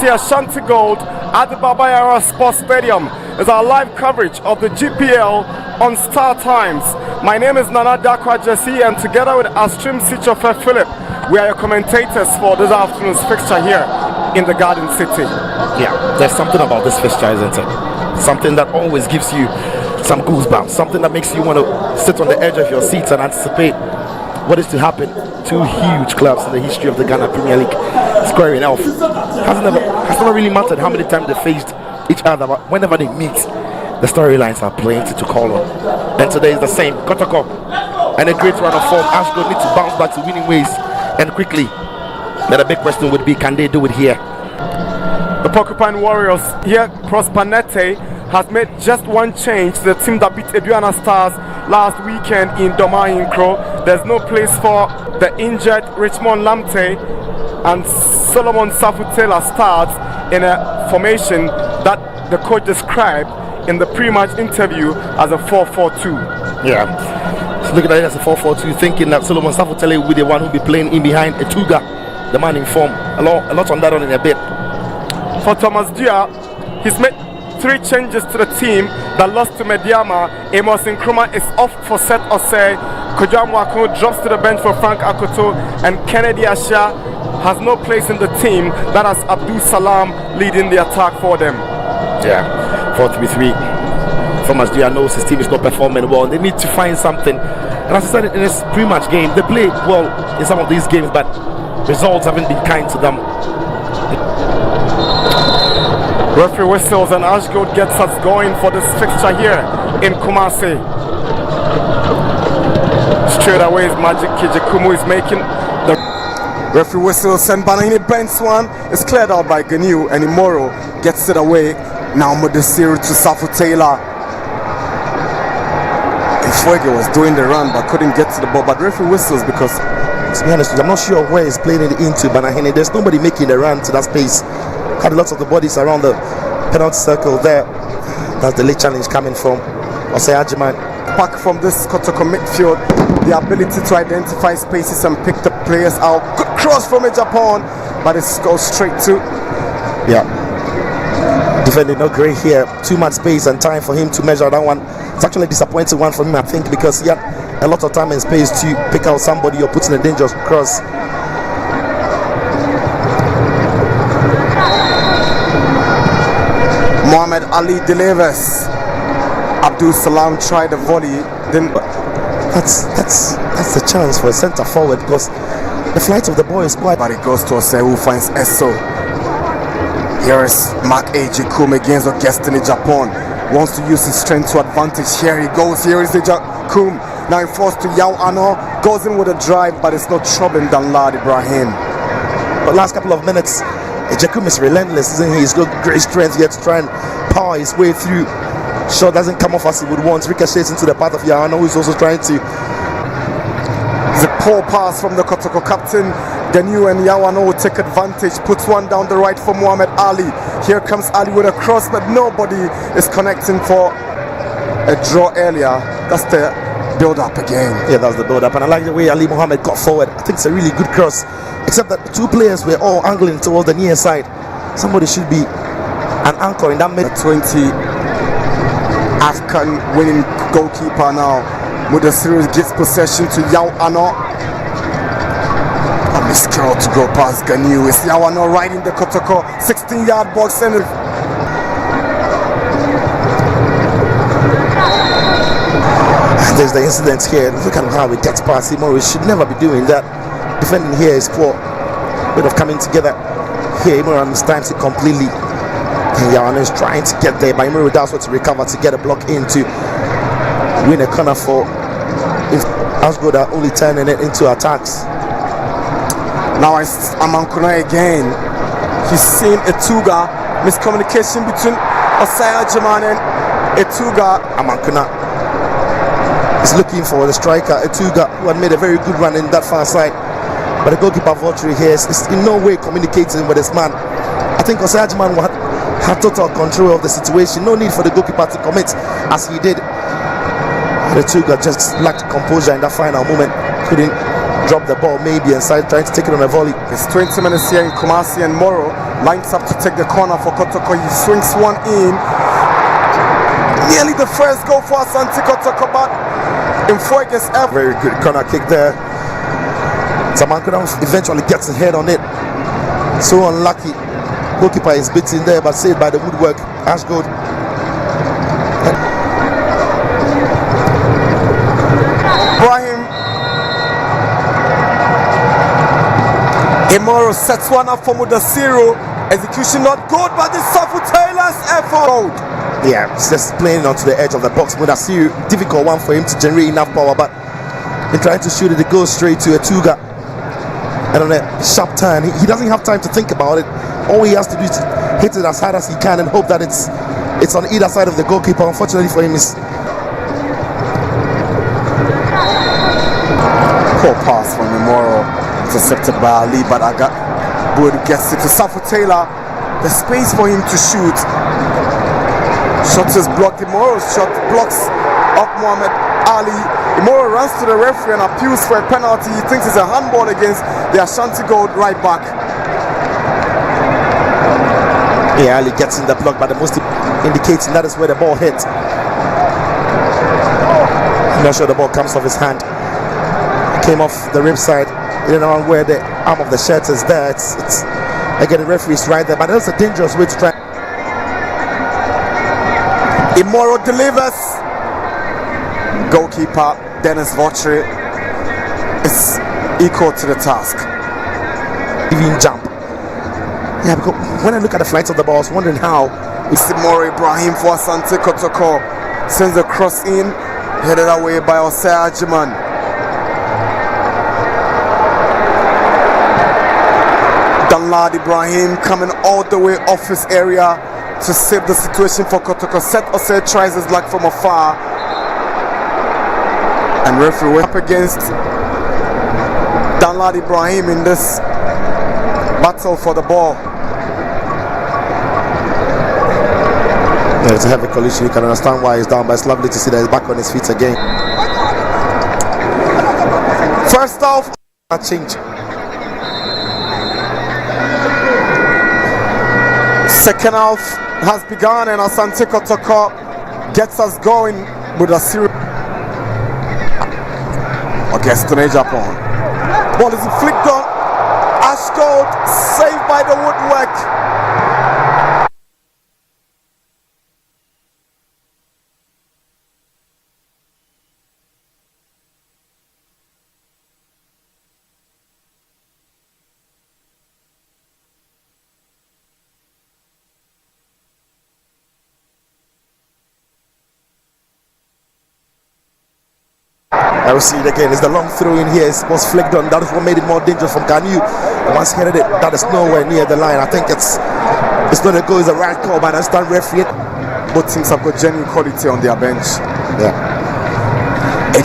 here, Ashanti Gold at the Babayara Sports Stadium. It's our live coverage of the GPL on Star Times. My name is Nana Dakwa Jesse, and together with our stream Sichofe Philip, we are your commentators for this afternoon's fixture here in the Garden City. Yeah, there's something about this fixture, isn't it? Something that always gives you some goosebumps, something that makes you want to sit on the edge of your seats and anticipate what is to happen. Two huge clubs in the history of the Ghana Premier League squaring off. Has never really mattered how many times they faced each other, but whenever they meet, the storylines are plenty to call on. And today is the same. Kotoko and a great run of form. Ashgold need to bounce back to winning ways and quickly. Then the big question would be, can they do it here? The Porcupine Warriors here, Prosper Nete, has made just one change to the team that beat Aduana Stars last weekend in Doma Inkro. There's no place for the injured Richmond Lamte, and Solomon Safutela starts in a formation that the coach described in the pre-match interview as a 4-4-2. Yeah, so looking at it as a 4-4-2, thinking that Solomon Safutela will be the one who will be playing in behind Etuga, the man in form. A lot on that one in a bit. For Thomas Dia, he's made 3 changes to the team that lost to Mediama. Amos Nkrumah is off for Seth Osei. Kojam Wako drops to the bench for Frank Akoto, and Kennedy Asha has no place in the team. That has Abdul Salam leading the attack for them. Yeah, 4-3-3. Thomas Dia knows his team is not performing well. They need to find something. And as I said in this pre-match game, they played well in some of these games, but results haven't been kind to them. Referee whistles and Ashgold gets us going for this fixture here in Kumasi. Straight away, Magic Kijikumu is making the referee whistles, and Banahini bends one. It's cleared out by Ganu, and Imoro gets it away. Now Mudasiru to Safu Taylor. Ifuege was doing the run but couldn't get to the ball, but referee whistles because, to be honest, I'm not sure where he's playing it into Banahini. There's nobody making the run to that space. Had lots of the bodies around the penalty circle there. That's the late challenge coming from Osei Ajiman. Back from this Kotoko midfield, the ability to identify spaces and pick the players out. Good cross from Japan, but it goes straight to. Yeah. Defending not great here. Too much space and time for him to measure that one. It's actually a disappointing one for him, I think, because he had a lot of time and space to pick out somebody or put in a dangerous cross. Mohamed Ali delivers. Abdul Salam tried a volley. Then that's the chance for a centre forward, because the flight of the ball is quite. But it goes to Osei, who finds Esso. Here is Mark A.J. Kum against Augustine Japan. Wants to use his strength to advantage. Here he goes. Here is the Kum. Now forced to Yao Ano. Goes in with a drive, but it's not troubling Danlad Ibrahim. But last couple of minutes, Jakum is relentless, isn't he? He's got great strength here to try and power his way through. Shot doesn't come off as he would want. Ricochets into the path of Yano, who's also trying to. The poor pass from the Kotoko captain. Ganu and Yawano will take advantage. Puts one down the right for Muhammad Ali. Here comes Ali with a cross, but nobody is connecting for a draw earlier. That's the build-up again. Yeah, that's the build-up. And I like the way Ali Mohammed got forward. I think it's a really good cross. Except that the 2 players were all angling towards the near side. Somebody should be an anchor in that mid. 20 African winning goalkeeper now. Mudasiru gets possession to Yao Ano. A miscurl to go past Ganu. It's Yao Ano right in the Kotoko 16-yard box. And there's the incident here. Look at how he gets past him. We should never be doing that. Defending here is poor. Bit of coming together here. Imran understands it completely. And Yawano is trying to get there, but Imran does what to recover to get a block in to win a corner for Ashgold are only turning it into attacks. Now it's Amankuna again. He's seen Etuga. Miscommunication between Osei Ajiman and Etuga. Amankuna is looking for the striker Etuga, who had made a very good run in that far side. But the goalkeeper Vautry here is in no way communicating with his man. I think Osei Ajiman had total control of the situation. No need for the goalkeeper to commit as he did. The Etuga just lacked composure in that final moment. Couldn't drop the ball maybe and start trying to take it on a volley. It's 20 minutes here in Kumasi, and Moro lines up to take the corner for Kotoko. He swings one in. Nearly the first goal for Asante Kotoko, but in 4 against F. Very good corner kick there. Samankudam eventually gets a head on it. So unlucky. Goalkeeper is beaten there, but saved by the woodwork. Ashgold. Brahim Imoro sets one up for Mudasiru. Execution not good, but the Safu Taylor's effort. Yeah, it's just playing onto the edge of the box. Mudasiru, difficult one for him to generate enough power, but in trying to shoot it, it goes straight to a Tuga. And on a sharp turn, he doesn't have time to think about it. All he has to do is hit it as hard as he can and hope that it's on either side of the goalkeeper. Unfortunately for him, it's poor pass from Imoro, intercepted by Ali, but Wood gets it to Safu Taylor. The space for him to shoot. Shot is blocked. Imoro's shot blocks up Muhammad Ali. Imoro runs to the referee and appeals for a penalty. He thinks it's a handball against the Ashanti Gold right back. Yeah, Ali gets in the block, but the most indicating that is where the ball hit. I'm not sure the ball comes off his hand. Came off the rib side, in and around where the arm of the shirt is there. It's again, the referee is right there, but that's a dangerous way to try. Imoro delivers. Goalkeeper Dennis Votri is equal to the task. Even jump. Yeah, because when I look at the flights of the ball, I was wondering how. Imoro Ibrahim for Asante Kotoko sends the cross in, headed away by Osei Ajiman. Danlad Ibrahim coming all the way off his area to save the situation for Kotoko. Set Osei tries his luck from afar. And referee went up against Danlad Ibrahim in this battle for the ball. Yeah, it's a heavy collision. You can understand why he's down, but it's lovely to see that he's back on his feet again. First half, a change. second half has begun, and Asante Kotoko gets us going with a series. Augustine Japan. Ball is flicked on. Ashgold saved by the woodwork. I will see it again. It's the long throw in here. It was flicked on. That is what made it more dangerous from Kanu. Once he headed it, that is nowhere near the line. I think it's going to go as a right call by the stand referee. Both teams have got genuine quality on their bench. Yeah.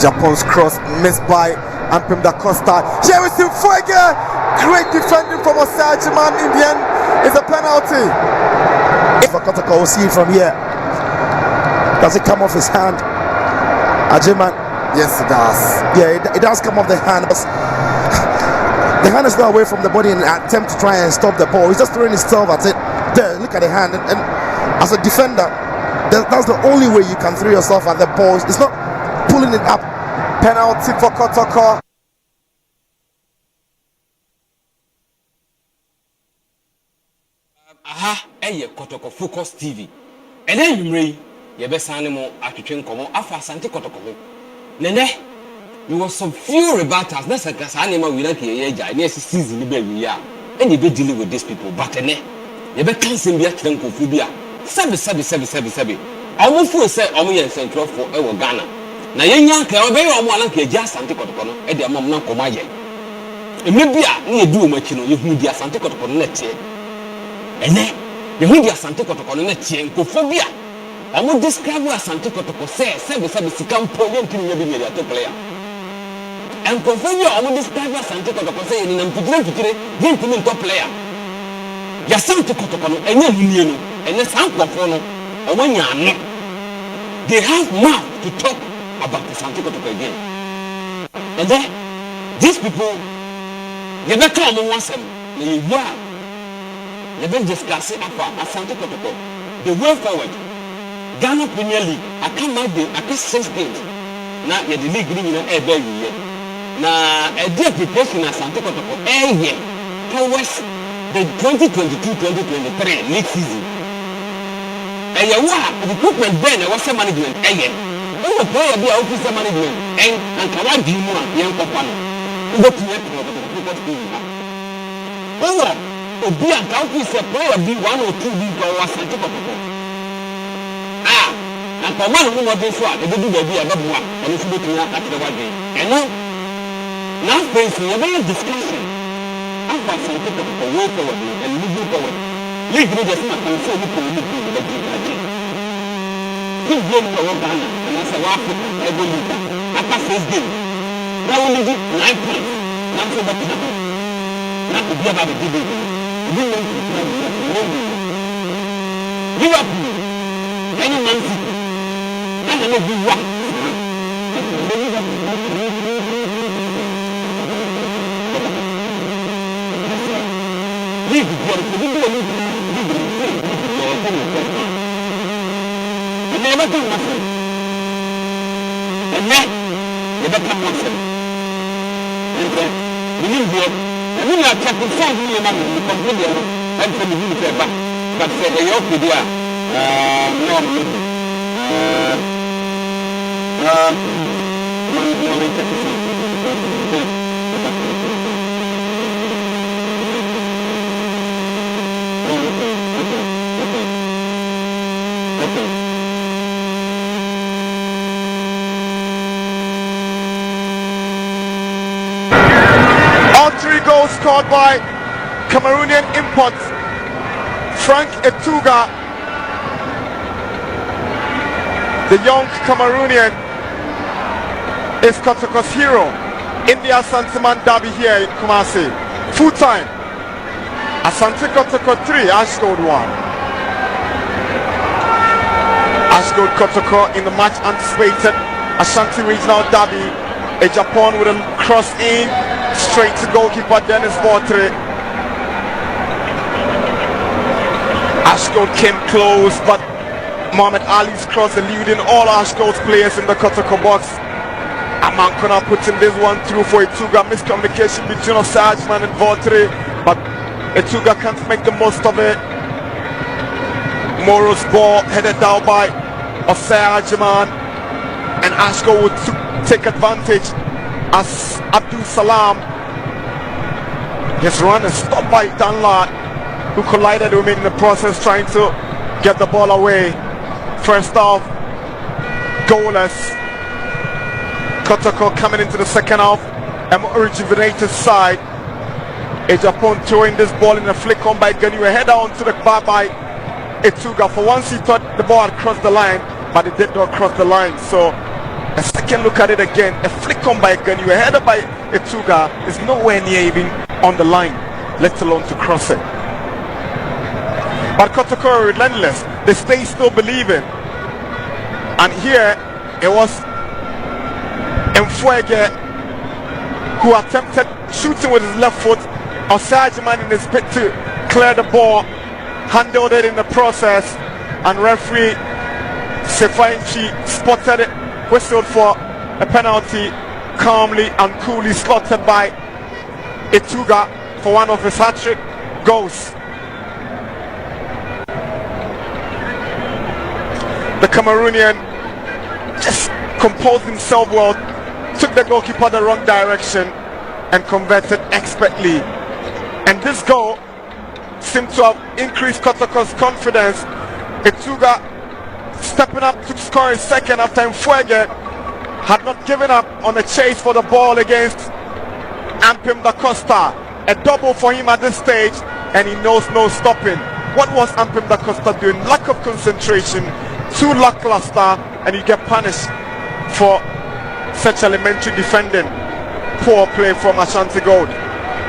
Japan's cross missed by Ampem da Costa. Here is Fuege. Great defending from Osei Ajiman. In the end, it's a penalty. If Kotoko will see it from here, does it come off his hand? Ajiman. Yes, it does. Yeah, it does come off the hand. The hand is not away from the body in an attempt to try and stop the ball. He's just throwing himself at it. There, look at the hand. And as a defender, that's the only way you can throw yourself at the ball. It's not pulling it up. Penalty for Kotoko. Aha, Kotoko Focus TV. And then you may, you best animal at the train come after Asante Kotoko. Nene, you was some few rebatters. That's like an animal we like here. Yes, season we are. And you be dealing with these people. But you be canceling the Atlantic phobia. Sabi. I won't feel say, I'm here in Central for Ghana. Now, young can obey or one like just Asante Kotoko, and their mom not come again. And maybe I need to do much, you've moved the Asante Kotoko net here. And then, you move the Asante Kotoko net here and phobia. I will describe what Asante Kotoko says. Sabi become point to be a player. And confirm you, I will describe what Asante Kotoko says in a gentleman top player. Asante Kotoko and you and let's have one and when you are not, they have mouth to talk about Asante Kotoko again. And then these people, you better come on once you are. You better discuss it about Asante Kotoko. The way forward, Ghana Premier League, I come out there, I get 6 games. Now, you're the league in every year. Now, a dear preparation Asante Kotoko, year towards the 2022-2023 league season. And you are recruitment then, there was some management, year. Who will play a bit of officer management and come out, do you want young company? Who will play a be a country is a player be 1 or 2 big or Asante Kotoko. And for one who was this one, they do the idea of one, and it's looking at the one day. And now, facing a very discussion. I was Asante Kotoko way forward and moving forward. League leaders must consider the league. Big game for Ghana, and as a Africa, every league. After 6 games, now we need 9 points. Now so much now. Now to be about the division. Liverpool, any Man City, and then we won. And never do nothing. And then you become nothing. And then we live here. I mean, I can't find me among the company and from the universe, but for the yoke with you, All 3 goals scored by Cameroonian imports Frank Etuga, the young Cameroonian, is Kotoko's hero in the Asante Man derby here in Kumasi. Full time, Asante Kotoko 3, Ashgold 1. Ashgold Kotoko in the much anticipated Ashanti Regional Derby. A Japan with a cross in straight to goalkeeper Dennis Vortre. Ashgold came close, but Mohamed Ali's cross eluding all Ashgold's players in the Kotoko box. Amankona putting this one through for Etuga. Miscommunication between Osajman and Vortre, but Etuga can't make the most of it. Moro's ball headed down by Osajman, and Ashgold would take advantage as Abdul Salam, his run is stopped by Danlad, who collided with him in the process trying to get the ball away. First half, goalless. Kotoko coming into the second half, a more rejuvenated side. A Japan throwing this ball in a flick on by Ganu, a header onto the bar by Etuga. For once he thought the ball had crossed the line, but it did not cross the line. So a second look at it again, a flick on by Ganu, a header by Etuga is nowhere near even on the line, let alone to cross it. But Kotoko are relentless, they stay still believing. And here it was Mfuege who attempted shooting with his left foot. Osajman in his pit to clear the ball, handled it in the process, and referee Sefainchi spotted it, whistled for a penalty, calmly and coolly slotted by Etuga for one of his hat-trick goals. The Cameroonian just composed himself well, took the goalkeeper the wrong direction and converted expertly. And this goal seemed to have increased Kotoko's confidence. Etuga stepping up to score his second after Mfuege had not given up on the chase for the ball against Ampim da Costa. A double for him at this stage, and he knows no stopping. What was Ampim da Costa doing? Lack of concentration, too lackluster, and you get punished for such elementary defending. Poor play from Ashanti Gold,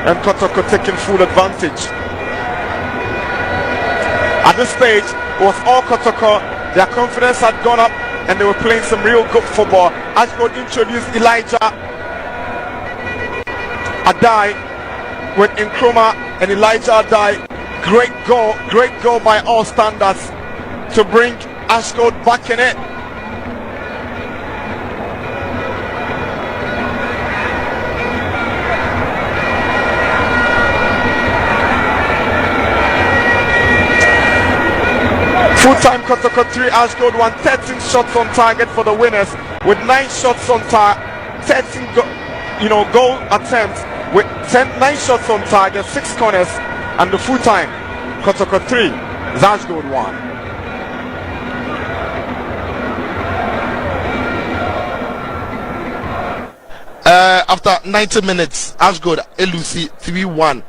and Kotoko taking full advantage. At this stage, it was all Kotoko. Their confidence had gone up and they were playing some real good football. Ashgold introduced Elijah Adai with Nkrumah and Elijah Adai. Great goal by all standards to bring Ashford back in it. Full-time Kotoko 3, Ashford 1, 13 shots on target for the winners with 9 shots on target, 13 goal attempts with 9 shots on target, 6 corners, and the full-time Kotoko 3, Ashford 1. After 90 minutes, Ashford Elusi 3-1.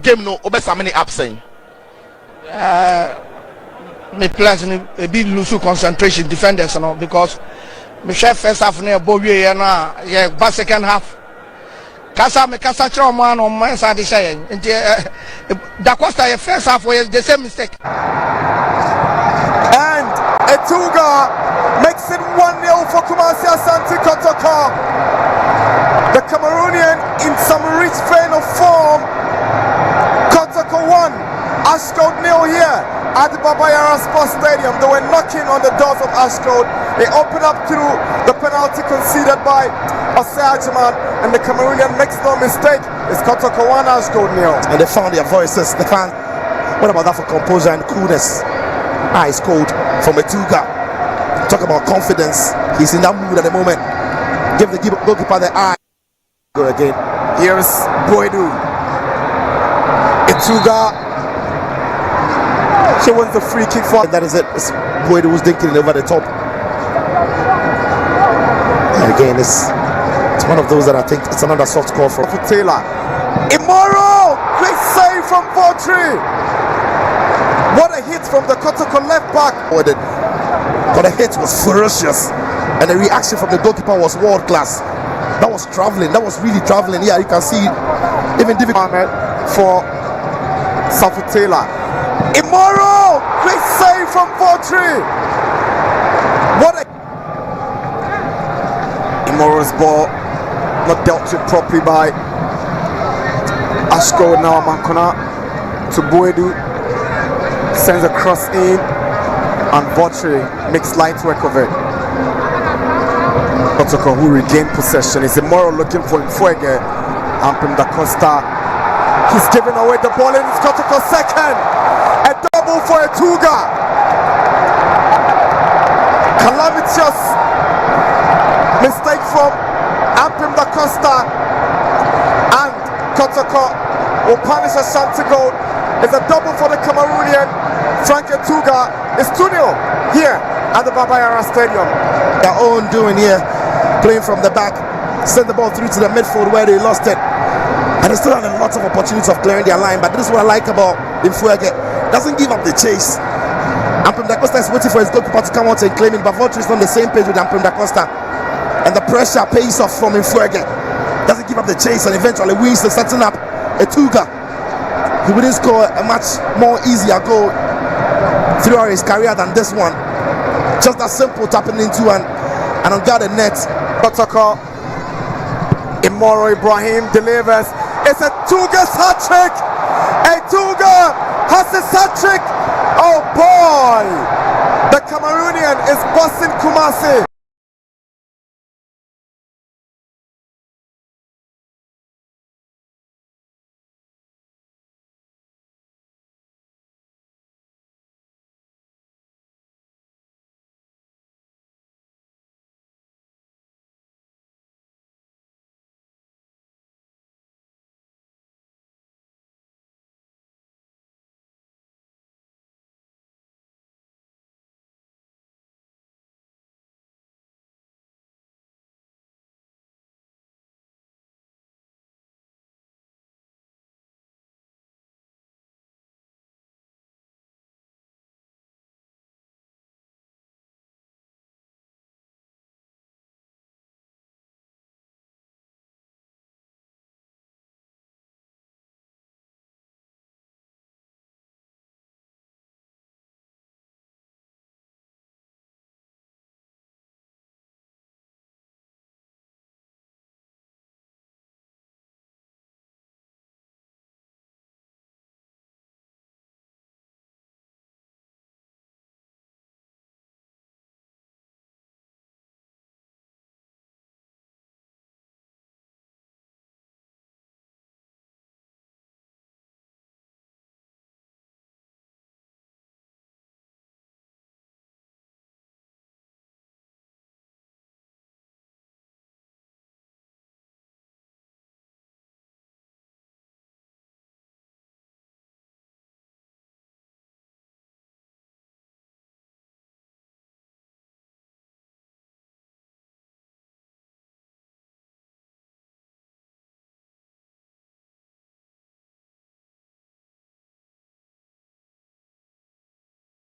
Game no obesa many absent. Me players a bit lose concentration defenders because me share first half na bowie na yeah back second half kasa chiro man on my side say nti Da Costa first half was the same mistake and Etuga makes it 1-0 for Kumasi Asante Kotoko. The Cameroonian in some rich vein of form. Kotoko 1, Ashford 0 here at the Babayara Sports Stadium. They were knocking on the doors of Ashford. They opened up through the penalty conceded by Osajaman, and the Cameroonian makes no mistake. It's Kotoko 1, Ashford 0. And they found their voices. The fans. What about that for composure and coolness? Ice cold from Etuga. Talk about confidence. He's in that mood at the moment. Give the goalkeeper the eye. Go again. Here's Boydu. Etuga. She wins the free kick for. And that is it. It's Boydu who's dinking it over the top. And again, it's one of those that I think it's another soft call for Taylor. Immoral! Great save from Vautry. What a hit from the Kotoko left back. But the hit was ferocious, and the reaction from the goalkeeper was world class. That was traveling. That was really traveling. Yeah, you can see even difficult for Safu Taylor. Immoral! Great save from Vautry. What a Immoral's ball not dealt with properly by Ashko. Now Mankona to Boedu, sends a cross in, and Vautry makes light work of it. Kotoko, who regained possession, is Immoral looking for Mfuege. Ampim Da Costa, he's giving away the ball, and it's Kotoko second. A double for Etuga. Calamitous mistake from Ampim Da Costa, and Kotoko will punish Ashanti goal. It's a double for the Cameroonian. Frank Etuga is 2-0 here at the Babayara Stadium. Their own doing here, playing from the back, send the ball through to the midfield where they lost it, and they still have a lot of opportunities of clearing their line. But this is what I like about Mfuege. Doesn't give up the chase. Ampim Da Costa is waiting for his goalkeeper to come out and claim it, but Vautry is on the same page with Ampim Da Costa, and the pressure pays off from Mfuege. Doesn't give up the chase, and eventually wins the setting up. Etuga, he wouldn't score a much more easier goal throughout his career than this one. Just that simple, tapping into and on the net. Kotoko, Immoral Ibrahim delivers. It's Etuga's hat trick. Etuga has his hat trick. Oh boy! The Cameroonian is busting Kumasi.